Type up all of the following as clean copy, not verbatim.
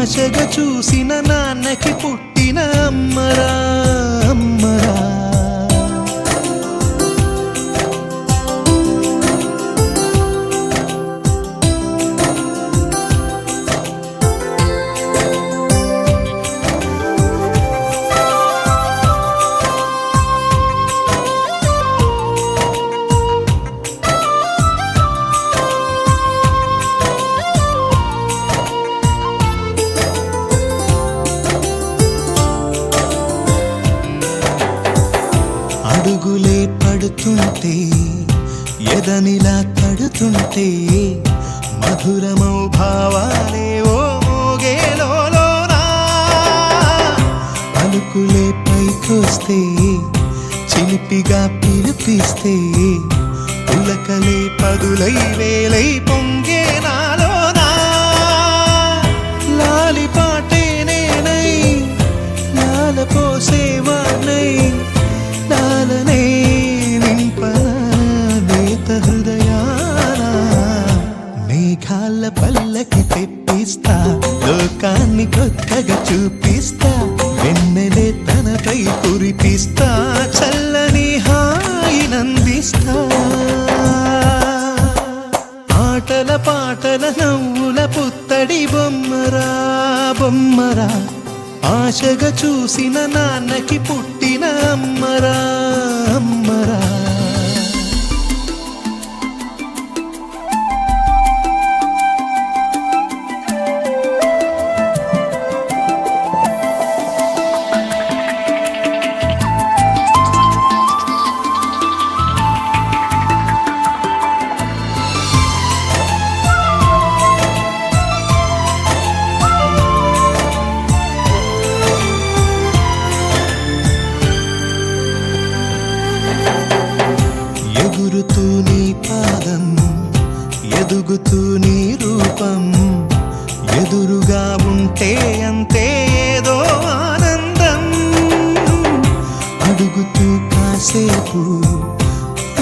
ఆశగా చూసిన నాన్నకి పుట్టిన అమ్మరా అమ్మరా. అడుగులే పడుతుంటే ఎదనిలా తడుతుంటే మధురమౌ భావాలే ఓ మోగేలోనా. పలుకులే పైకొస్తే చిలిపిగా పిలిపిస్తే పులకలే పదులై వేలై పొంగే నాలోనా. లాలి పాటే నేనై లాల పోసేవాణ్ణై నాలనే నింపనా నేత హృదయాన. మేఘాల పల్లకి తెప్పిస్తా లోకాన్ని కొత్తగా చూపిస్తా. వెన్నెలే తనపై కురిపిస్తా చల్లని హాయినందిస్తా. ఆటల పాటల నవ్వుల పుత్తడి బొమ్మరా బొమ్మరా. ఆశగా చూసిన నాన్నకి పుట్టిన అమ్మరా అమ్మరా. ఎగురుతూ నీ పాదం ఎదుగుతూ నీ రూపం ఎదురుగా ఉంటే అంతే ఏదో ఆనందం. అడుగుతూ కాసేపు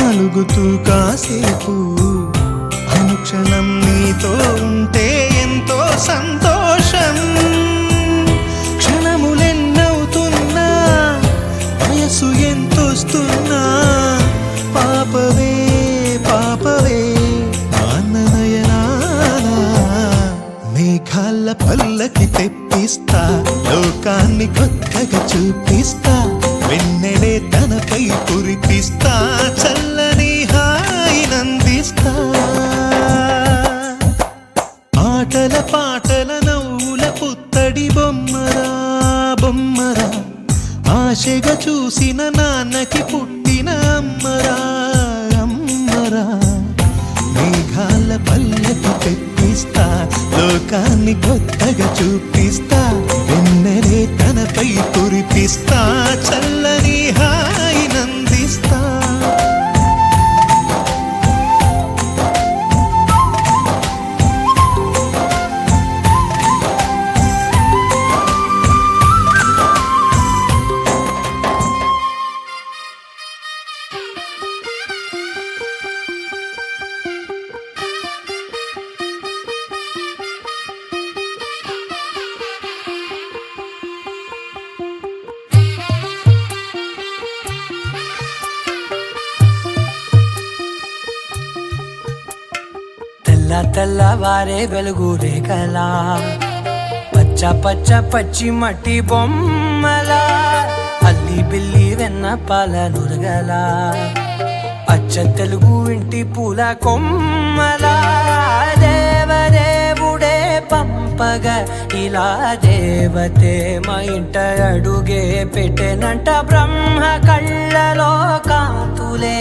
అలుగుతూ కాసేపు అనుక్షణం నీతో ఉంటే ఎంతో సంతోషం. క్షణములెన్నవుతున్నా వయసు ఎంతొస్తున్నా పాపవే పాపవే నాన్ననయనానా. మేఘాల పల్లకి తెప్పిస్తా లోకాన్ని కొత్తగా చూపిస్తా. వెన్నెలే తనపై కురిపిస్తా చల్లని హాయినందిస్తా. ఆటల పాటల నవ్వుల పుత్తడి బొమ్మరా బొమ్మరా. ఆశగా చూసిన నాన్నకి పుట్టిన అమ్మరా అమ్మరా. మేఘాల పల్లకి తెప్పిస్తా లోకాన్ని కొత్తగా చూపిస్తా. వెన్నెలే తనపై కురిపిస్తా చల్లని హాయినందిస్తా. తెల్లవారే వెలుగు రేఖలా పచ్చ పచ్చ పచ్చి మట్టి బొమ్మలా అల్లి బిల్లి వెన్న పాల నురగలా అచ్చ తెలుగు ఇంటి పూల కొమ్మలా. దేవదేవుడే పంపగా ఇలా దేవతే మా ఇంట అడుగే పెట్టెనంట. బ్రహ్మ కళ్ళలో కాంతులే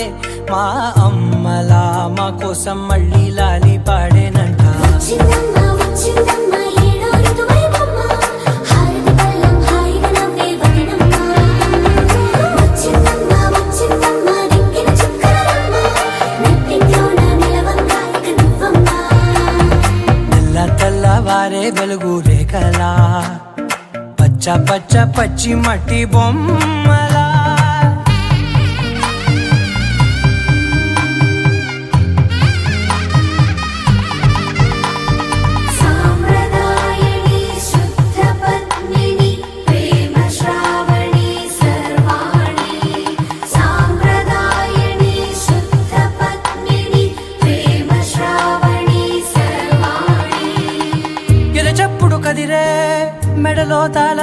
మా అమ్మలా మా కోసం మళ్ళీ లాలి పాడేనంట. తెల్లవారే వెలుగు రేఖలా పచ్చ పచ్చ పచ్చి మట్టి బొమ్మలా. సాంప్రదాయని శుద్ధ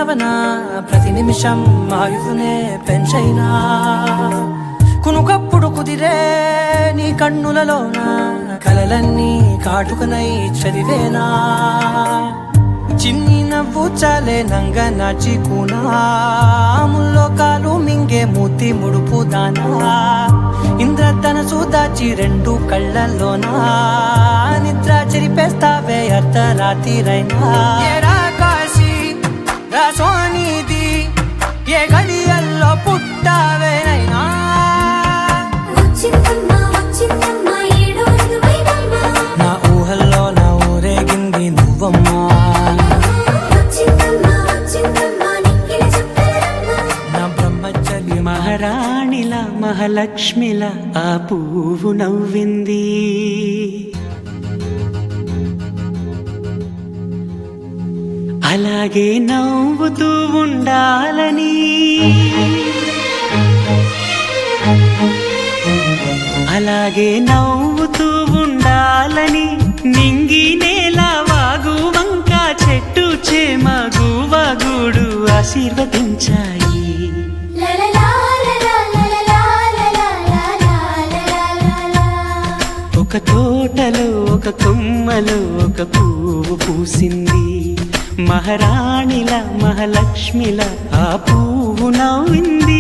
నవన ప్రతి నిమిషం ఆయువునే పెంచైనా కునుకప్పుడు కుదిరే నీ కన్నులలోన కలలన్నీ కాటుకనై చదివేనా చిన్ని నవ్వు చాలే నంగ నాచి కూనాముల్లో కాలు మింగే మూతి ముడుపు దానా ఇంద్రధనసు దాచి రెండు కళ్ళల్లోనా నిద్ర చెరిపేస్తావే అర్ధరాత్రిరైనా ఏరా కాశీ రా సోనిది ఏ గడియల్లో పుట్టావేనైనా నా ఊహల్లో నా ఊరేగింది నువ్వమ్మా నా బ్రహ్మచర్య మహారాణిల మహాలక్ష్మిల ఆ పువ్వు నవ్వింది అలాగే నవ్వుతూ ఉండాలని అలాగే నవ్వుతూ ఉండాలని నింగి నేల వాగు వంక చెట్టు చేమ గువగూడు ఆశీర్వదించాయి ఒక తోటలో ఒక కొమ్మలో ఒక పువ్వు పూసింది మహారాణిల మహాలక్ష్మిల ఆ పువ్వు నవ్వింది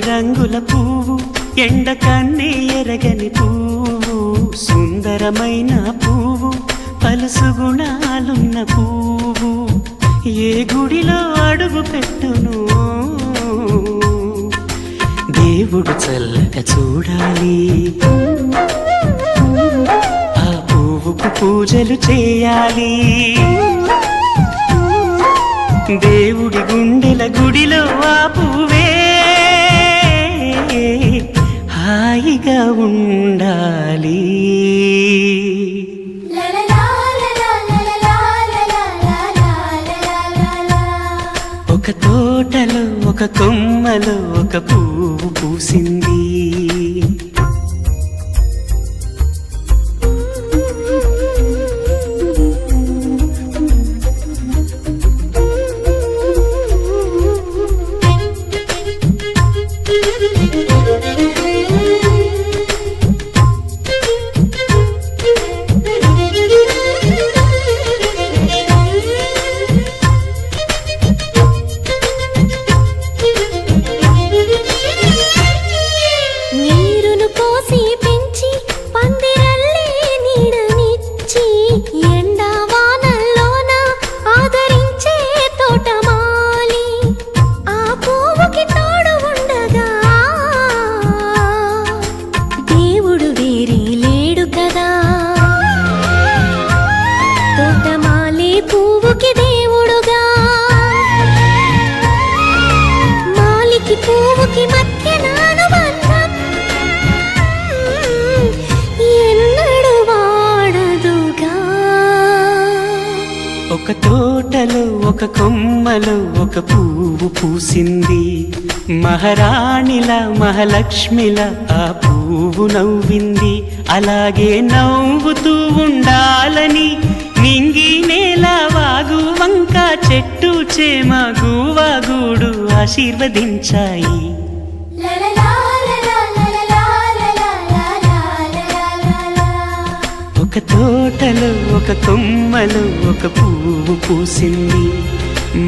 రంగుల పువ్వు ఎండ కన్నే ఎరగని పువ్వు సుందరమైన పువ్వు పలుసు గుణాలున్న పువ్వు ఏ గుడిలో అడుగు పెట్టును దేవుడు చల్లగా చూడాలి ఆ పువ్వుకు పూజలు చేయాలి దేవుడి గుండెల గుడిలో ఆ పువ్వే హాయిగా ఉండాలి ఒక తోటలో ఒక కొమ్మలో ఒక పువ్వు పూసింది ఒక తోటలో ఒక కొమ్మలో ఒక పువ్వు పూసింది మహారాణిల మహాలక్ష్మిల ఆ పువ్వు నవ్వింది అలాగే నవ్వుతూ ఉండాలని నింగి నేల వాగు వంక చెట్టు చేమ గువగూడు ఆశీర్వదించాయి ఒక తోటలో ఒక కొమ్మలో ఒక పువ్వు పూసింది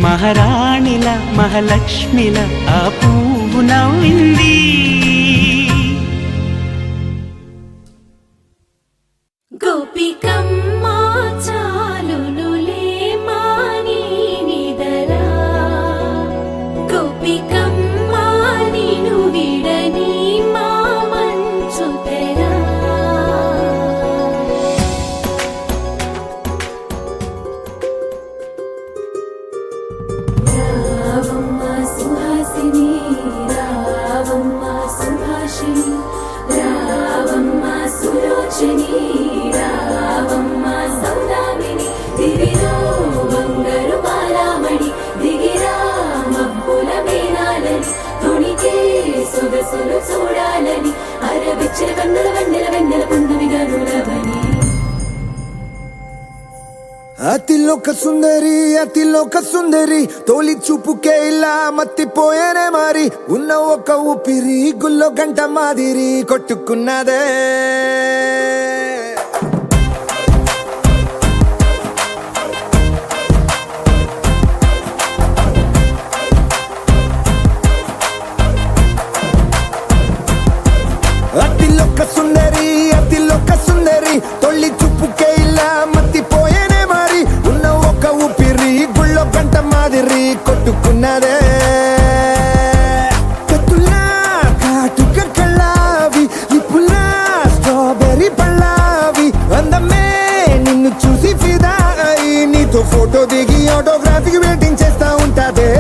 మహారాణిల మహాలక్ష్మిల ఆ పువ్వు నవ్వింది గోపికమ్మ చాలునులే మాని నిదరా గోపికమ్మ నిను విడని మా మంచు తెరా రావమ్మ సుహాసిని రావమ్మ వర్షిణి రావమ్మ సౌదామిని దివిలో బంగారు బాలామణి దిగిరా మబ్బుల మేనాలని తొణికే సొగసులు చూడాలని అరవిచ్చిన కన్నుల వెన్నెల వెన్నెల పున్నమిగా నులవని అతిలోక సుందరి తోలి చూపుకే ఇలా మత్తిపోయేనే మారి ఉన్న ఒక ఊపిరి గుల్లో గంట మాదిరి కొట్టుకున్నదే అతిలోక సుందరి తొలి చూపుకే ఇలా మత్తిపోయేనే మారి ఉన్న ఒక ఊపిరి గుళ్ళో గంట మాదిరి కొట్టుకున్నదే కత్తులా కాటుక కళ్ళావి నిప్పులా స్ట్రాబెర్రీ పళ్ళావి అందమే నిన్ను చూసి ఫిదా అయి నీతో ఫోటో దిగి ఆటోగ్రాఫీకి వెయిటింగ్ చేస్తా ఉంటాదే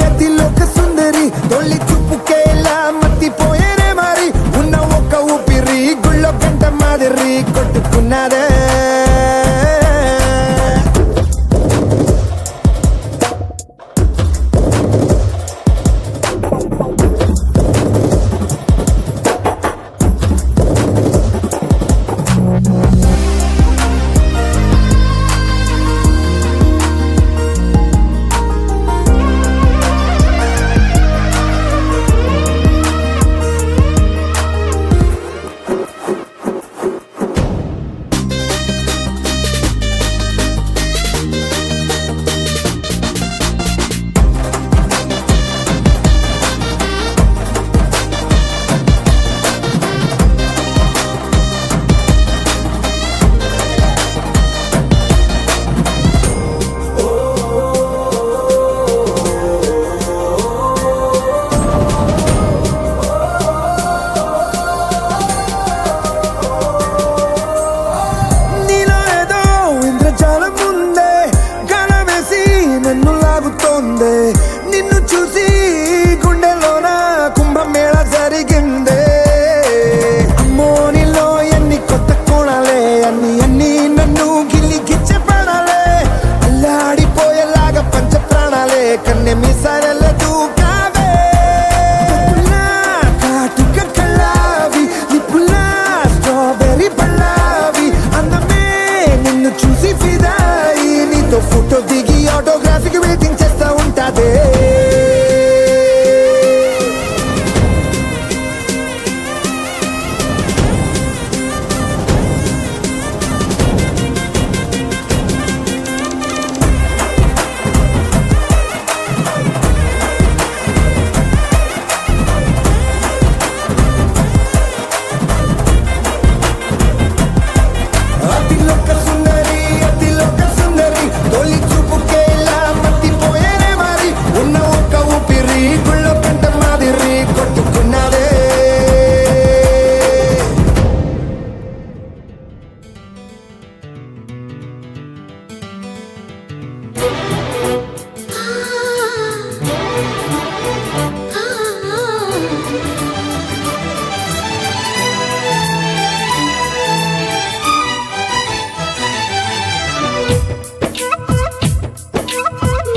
అతిలోక సుందరి తొలి చూపుకేలా మత్తిపోయేనే మారి ఉన్న ఒక ఊపిరి గుళ్ళో గంట మాదిరి కొట్టుకున్నదే నిన్ను చూసి గుండెలోన కుంభమేళ జరిగిందే అమ్మో నీలో ఎన్ని కొత్త కోణాలే అన్ని నన్ను గిల్లిగిచ్చే ప్రాణాలే అల్లాడిపోయేలాగా పంచ ప్రాణాలే కన్నె మీసాల దూకావే కాటుక కళ్ళావి నిప్పులా స్ట్రాబెర్రీ పళ్ళావి అందమే నిన్ను చూసి ఫిదాయి నీతో ఫోటో దిగి ఆటోగ్రాఫీకి వెయిటింగ్ చేస్తా ఉంటాదే అతిలోక సుందరి తొలి చూపుకేలా మత్తిపోయేనే మారి ఉన్న ఒక ఊపిరి గుళ్ళో గంట మాదిరి కొట్టుకున్నదే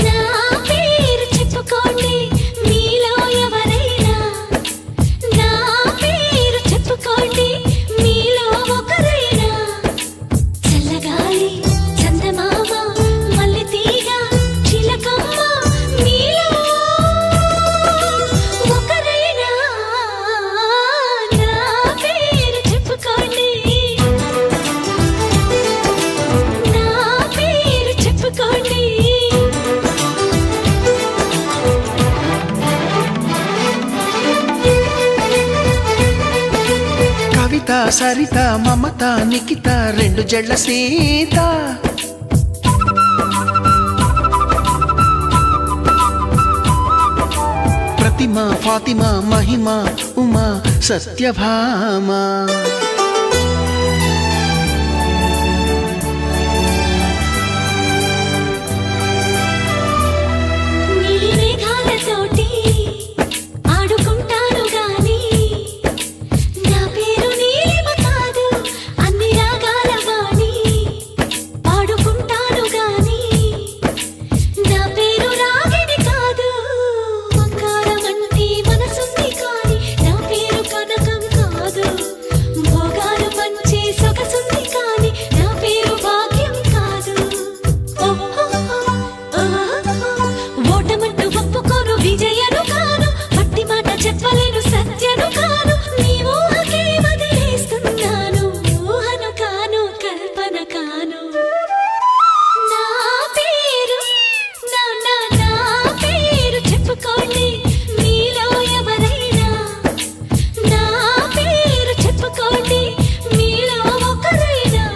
నా పేరు చెప్పుకోండి మీలో ఎవరైనా నా పేరు చెప్పుకోండి మీలో ఒకరైనా చల్లగాలి చందమామ మల్లె తీగ చిలకమ్మ మీలో ఒకరైనా నా పేరు చెప్పుకోండి నా పేరు చెప్పుకోండి కవిత సరిత మమత నిఖిత రెండు జడ్ల సీత ఫాతిమా ఫాతిమా మహిమా ఉమా సత్యభామా నీలిమేఘాలతోటి ఆడుకుంటాను గాని నా పేరు నీలిమ కాదు అన్ని రాగాల వాణి పాడుకుంటాను గాని నా పేరు రాగిణి కాదు బంగారం అంటే మనసుంది కానీ నా పేరు కనకం కాదు భోగాలు పంచే సొగసుంది కానీ నా పేరు భాగ్యం కాదు ఓటమంటూ ఒప్పుకోను విజయను కాను పట్టి మాట చెప్పలేను సత్యను కాను నీ ఊహకే వదిలేస్తున్నాను ఊహను కాను కల్పన కాను నా పేరు నా నా నా పేరు చెప్పుకోండి మీలో ఎవరైనా నా పేరు చెప్పుకోండి మీలో ఒకరైనా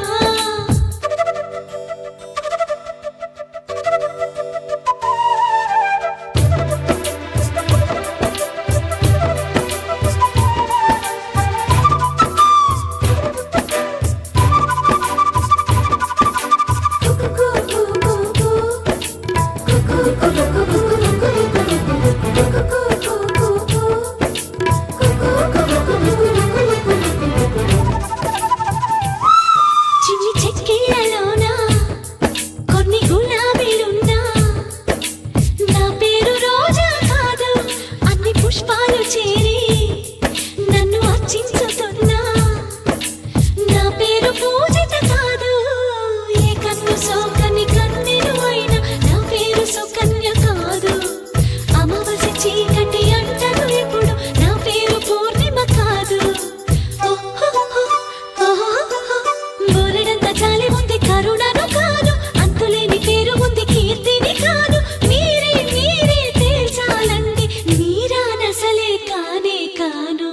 చిన్ని చెక్కిళ్ళలోనా కొన్ని గులాబీలున్నా నా పేరు రోజా కాదు అన్ని పుష్పాలు చేరి నన్ను అర్చించుతున్నా నా పేరు పూజిత కాదు ఏ కన్ను సోకని కన్నెలు అయినా నా పేరు సుకన్య కాదు అమావాస్య చీకటి అంటను ఎప్పుడు నా పేరు పూర్ణిమ కాదు బోలెడంత చాలి ఉంది కరుణను కాను అంతులేని పేరు ఉంది కీర్తిని కాను మీరే మీరే తేల్చాలండి మీరా నసలే కానే కాను